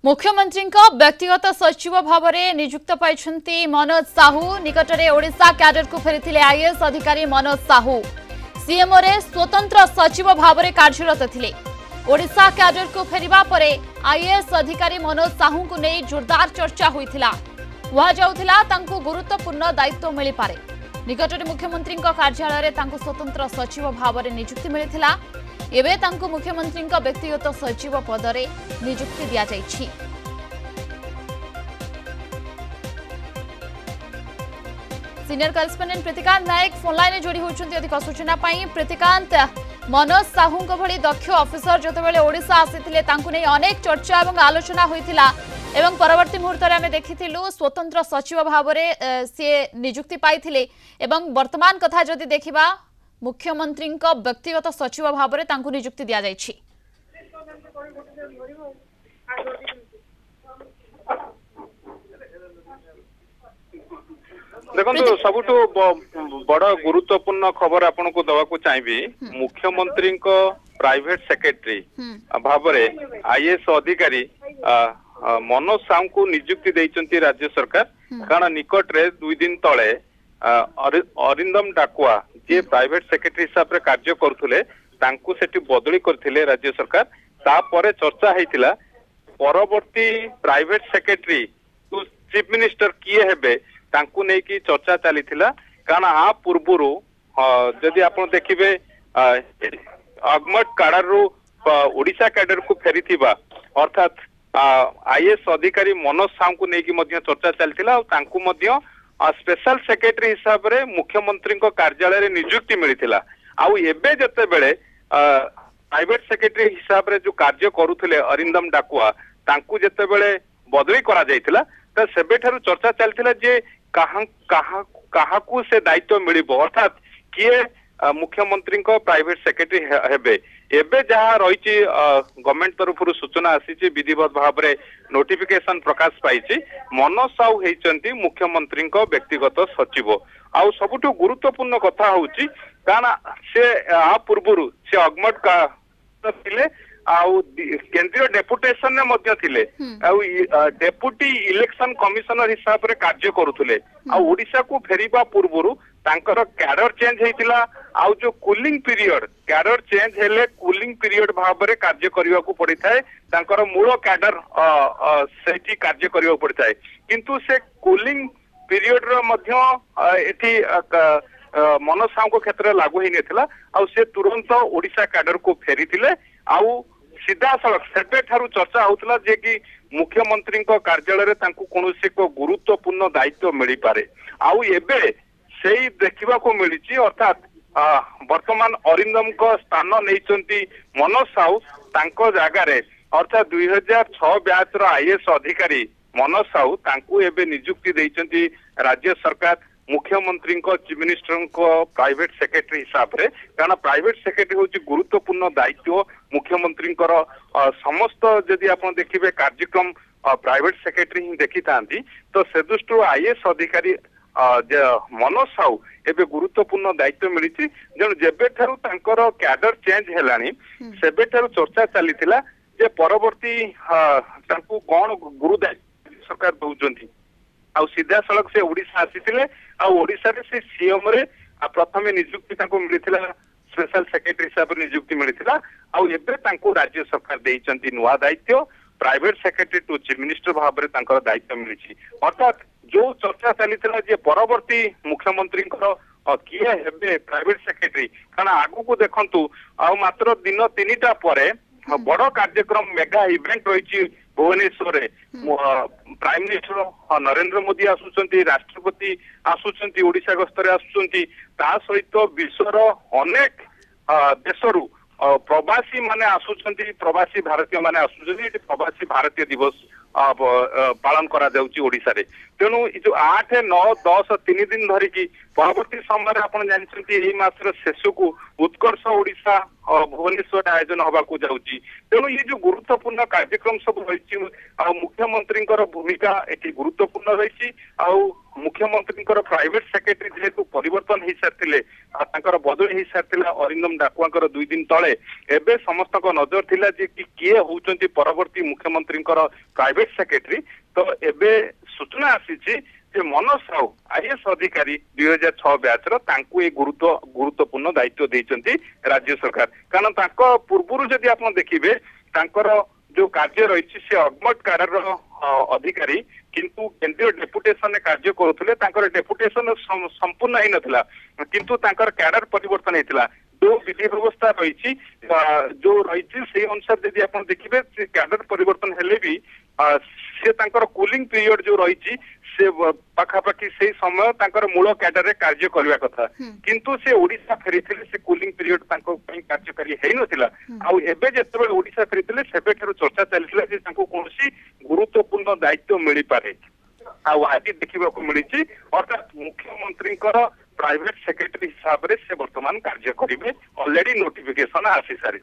मुख्यमंत्री व्यक्तिगत सचिव भाव में नियुक्त पाई मनोज साहू निकटरे ओडिशा कैडर को फेरी आईएएस अधिकारी मनोज साहू सीएमओ रे स्वतंत्र सचिव भाव में कार्यरत थे। ओडिशा कैडर को फेरिबा परे आईएएस अधिकारी मनोज साहू को नहीं जोरदार चर्चा होइथिला। कहुला तांको गुरुत्वपूर्ण दायित्व मिल पारे। निकटरे मुख्यमंत्री कार्यालय में स्वतंत्र सचिव भाव में नियुक्ति मिलता। एबे तांको मुख्यमंत्री व्यक्तिगत सचिव पदरे नियुक्ति दिया जाइछि। सीनियर करेस्पोंडेंट प्रतिकांत नायक फोनलाइन जोड़ी होचुंती अधिक सूचना पाई। प्रतिकांत, मनोज साहू भली दक्ष ऑफिसर जतबेले ओडिशा आसीथिले तांको नै अनेक चर्चा एवं आलोचना होइथिला एवं परवर्ती मुहूर्त रे आमे देखिथिलु स्वतंत्र सचिव भाव में से नियुक्ति पाइथिले एवं वर्तमान कथा जदि देखिबा मुख्यमंत्री व्यक्तिगत सचिव भाव में तांको नियुक्ति दिया जाइछि। देखो सबुठु बड़ गुरुत्वपूर्ण खबर आपन को दवा को चाहिए। मुख्यमंत्री प्राइवेट सेक्रेटरी भाव में आईएएस अधिकारी मनोज साहू को नियुक्ति देइचंती राज्य सरकार। कारण निकट रे 2 दिन तले अरिंदम डाकुआ जे प्राइवेट सेक्रेटरी हिसाब से कार्य करुले तांकु सेठी बदली करथिले राज्य सरकार। तापरे चर्चा हेतिला परवर्ती प्राइवेट सेक्रेटरी चीफ मिनिस्टर किए हेबे तांकु नै की चर्चा चलीथिला। कारण आ पूर्वरु जदि आपण देखिबे अगमट काडर रु ओडिशा कैडर को फेरीथिबा अर्थात आईएएस अधिकारी मनोज साहू को नै की मध्य चर्चा चलीथिला। तांकु मध्य स्पेशल सेक्रेटरी हिसाब रे मुख्यमंत्री कार्यालय रे नियुक्ति मिलिथिला। आउ एबे जते बेले प्राइवेट सेक्रेटरी हिसाब रे जो कार्य करुथिले अरिंदम डाकुआ तांकु जते बेले बदली करा जायथिला त सेबेठारु चर्चा चलथिला जे काहाकू से दायित्व मिलिबो अर्थात किए मुख्यमंत्री प्राइवेट सेक्रेटरी हेबे। एबे जहा रहिछि गवर्नमेंट तरफ सूचना आसी विधिवत भाव में नोटिफिकेशन प्रकाश पाई मनोज साहू हेचंती मुख्यमंत्री व्यक्तिगत सचिव। आउ सबुठु गुरुत्वपूर्ण कथा होउछि कारण से आ पूर्वरु से अगमट का थिले आउ केंद्रीय डेपुटेशन ने मध्य थिले आउ डेप्यूटी इलेक्शन कमिशनर हिसाब रे कार्य करुथुले। आउ ओडिशा को फेरिबा पूर्वरु तांकर कैडर चेंज हेतिला। आउ जो कूलिंग पीरियड कैडर चेंज हेले कूलिंग पीरियड भाव में कार्य करबा को पड़ी थाए। तांकर मूल कैडर सेठी कार्य करबा पड़ी थाए किंतु से कूलिंग पीरियड रो मध्य एठी मनोज साहू को क्षेत्र लागू ही नेथिला। आउ से तुरंत ओडिशा कैडर को फेरीथिले। आउ सीधा सड़क सेबे ठारू चर्चा होतला जे कि मुख्यमंत्री कार्यालय रे तांकु कोनोसी को गुरुत्वपूर्ण दायित्व मिली पारे। आउ एबे सेही देखिबा को मिलिछि अर्थात वर्तमान अरिंदम को स्थान नैचंती मनोज साहू तांको जागा रे अर्थात 2006 बैच रो आईएएस अधिकारी मनोज साहू तांकु एबे नियुक्ति देइचंती राज्य सरकार मुख्यमंत्री चीफ मिनिस्टर प्राइवेट सेक्रेटरी हिसाब रे। कारण प्राइवेट सेक्रेटरी होची गुरुत्वपूर्ण दायित्व मुख्यमंत्री समस्त जदि आप देखिए कार्यक्रम प्राइवेट सेक्रेटरी ही देखी थांती तो से दृष्टि आईएएस अधिकारी मनोज साहू एबे गुरुत्वपूर्ण दायित्व मिली। जन जेबे ठारू तांकर कैडर चेंज हेलानी सेबे ठारू चर्चा चलीथिला जे परवर्ती तांकु कोन गुरु दायित्व सरकार दउचंती। आउ सीधा सड़क से ओडिशा आसीथिले। आउ ओडिशा रे से सीएम रे प्रथमे नियुक्ति तांको मिलिथिला स्पेशल सेक्रेटरी हिसाब रे नियुक्ति मिलिथिला। आउ एबे तांको राज्य सरकार देइचंती नुवा दायित्व private secretary to chief minister भाव में तांकर दायित्व मिलिछि। अर्थात जो चर्चा चलीथिला जे परवर्ती मुख्यमंत्री किए हेबे प्राइवेट सेक्रेटरी कारण आगु को देखंतु आउ मात्र दिन 3टा परे बड़ कार्यक्रम मेगा इवेंट रही भुवनेश्वर प्राइम मिनिस्टर नरेंद्र मोदी आसुचंती राष्ट्रपति आसुचंती ओडिशा गस्तरे आसुचंती ता सहित विश्वर अनेक देशरू प्रवासी माने आसुचंती प्रवासी भारतीय माने आसुचंती प्रवासी भारतीय दिवस पालन करा जाउची ओडिशा रे। तेणु जो 8, 9, 10 3 दिन धरिकी परवर्ती समय आपण जानछंती एही मासर शेष को उत्कर्ष ओडिशा भुवनेश्वर आयोजन हवा को जाऊँगी तेणु ये जो गुरुत्वपूर्ण कार्यक्रम सब रही मुख्यमंत्री भूमिका ये गुरुत्वपूर्ण रही मुख्यमंत्री प्राइवेट सेक्रेटरी जेहेतु परिवर्तन हो सारी बदली हो सारी अरिंदम डाकुआ 2 दिन तले एबे समस्त नजर थिला जे कि किए होउचंती परवर्ती मुख्यमंत्री प्राइवेट सेक्रेटरी तो एबे सूचना आसी मनोज साहू आईएएस अधिकारी 2006 बैच ये गुरुत्वपूर्ण दायित्व देइचंती राज्य सरकार कारण पूर्व जदि आप देखिए जो कार्य रही से अगमट काडर अधिकारी किंतु केंद्रीय डेपुटेशन कार्य करुले डेपुटेशन संपूर्ण ही नथिला किंतु कैडर परिवर्तन होता जो विधि व्यवस्था रही जो रही से अनुसार यदि आप देखिए कैडर परिवर्तन हेले भी से कूलिंग पीरियड जो रही से पाखापाखि से समय मूल कैडर रे कार्य करने कथा किंतु से ओडिशा फेरीथिले से कूलिंग पीरियड कार्यकारी है नथिला आउ एबे जेतबे ओडिशा फेरीथिले सेबे ठरो चर्चा चलथिला जे तांको कोनसी गुरुत्वपूर्ण दायित्व मिली पारे आउ आज देखिबा को मिलिछि अर्थात मुख्यमंत्री प्राइवेट सेक्रेटरी हिसाब से वर्तमान कार्य करेंगे ऑलरेडी नोटिफिकेशन आसी सारी।